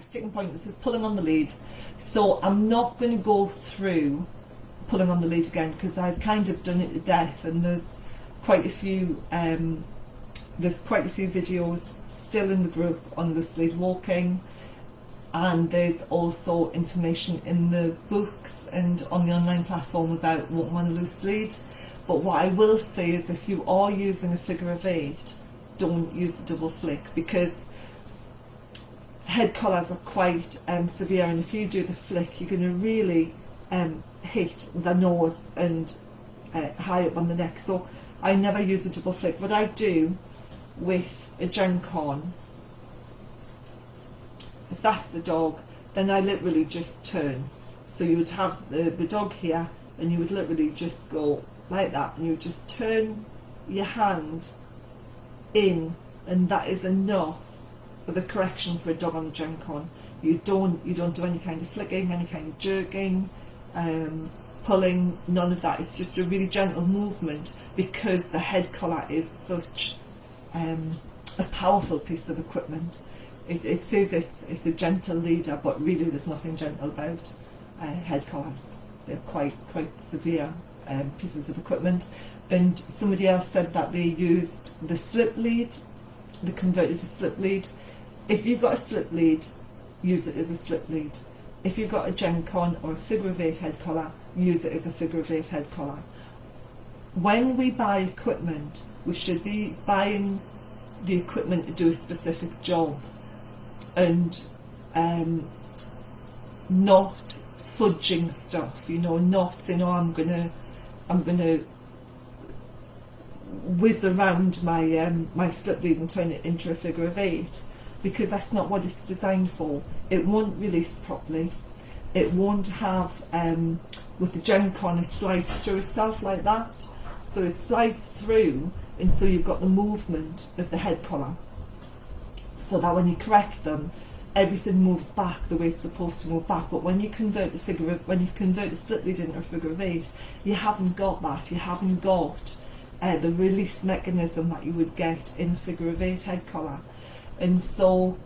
Sticking point, this is pulling on the lead, so I'm not going to go through pulling on the lead again because I've kind of done it to death, and there's quite a few videos still in the group on loose lead walking, and there's also information in the books and on the online platform about walking on a loose lead. But what I will say is, if you are using a figure of 8, don't use the double flick, because head collars are quite severe, and if you do the flick, you're going to really hit the nose and high up on the neck. So I never use a double flick. What I do with a gen con, if that's the dog, then I literally just turn. So you would have the dog here, and you would literally just go like that, and you would just turn your hand in, and that is enough of a correction for a dog on a gen con. You don't do any kind of flicking, any kind of jerking, pulling, none of that. It's just a really gentle movement, because the head collar is such a powerful piece of equipment. It says it's a gentle leader, but really there's nothing gentle about head collars. They're quite severe pieces of equipment. And somebody else said that they used the slip lead, they converted to slip lead. If you've got a slip lead, use it as a slip lead. If you've got a gen con or a figure of 8 head collar, use it as a figure of 8 head collar. When we buy equipment, we should be buying the equipment to do a specific job, and not fudging stuff, not saying, oh, I'm gonna whiz around my slip lead and turn it into a figure of 8, because that's not what it's designed for. It won't release properly. It won't have, with the gen con, it slides through itself like that. So it slides through, and so you've got the movement of the head collar, so that when you correct them, everything moves back the way it's supposed to move back. But when you convert a slip lead into a figure of 8, you haven't got that. You haven't got the release mechanism that you would get in a figure of 8 head collar. And so,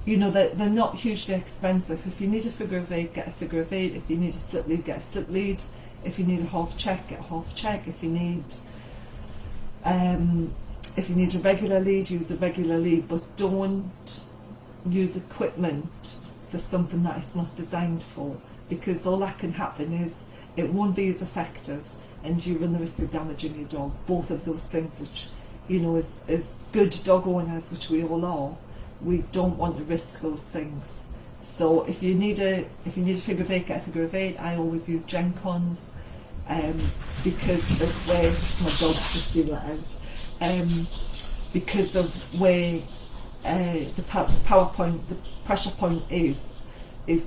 they're not hugely expensive. If you need a figure of 8, get a figure of 8. If you need a slip lead, get a slip lead. If you need a half check, get a half check. If you need a regular lead, use a regular lead. But don't use equipment for something that it's not designed for, because all that can happen is it won't be as effective, and you run the risk of damaging your dog. Both of those things, which as good dog owners, which we all are, we don't want to risk those things. So if you need a figure of 8, get a figure of 8. I always use gen cons, because of where my dog's just been let out, because of where the pressure point is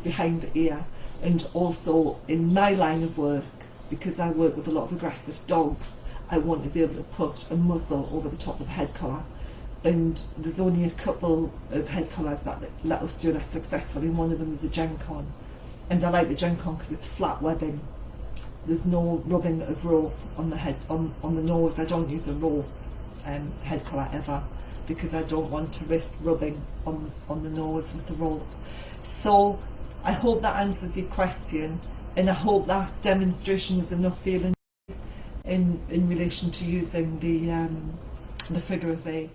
behind the ear. And also in my line of work, because I work with a lot of aggressive dogs, I want to be able to put a muzzle over the top of the head collar, and there's only a couple of head collars that let us do that successfully, and one of them is a gen con. And I like the gen con because it's flat webbing. There's no rubbing of rope on the head, on the nose. I don't use a raw head collar ever, because I don't want to risk rubbing on the nose with the rope. So I hope that answers your question, and I hope that demonstration was enough feeling in relation to using the figure of 8.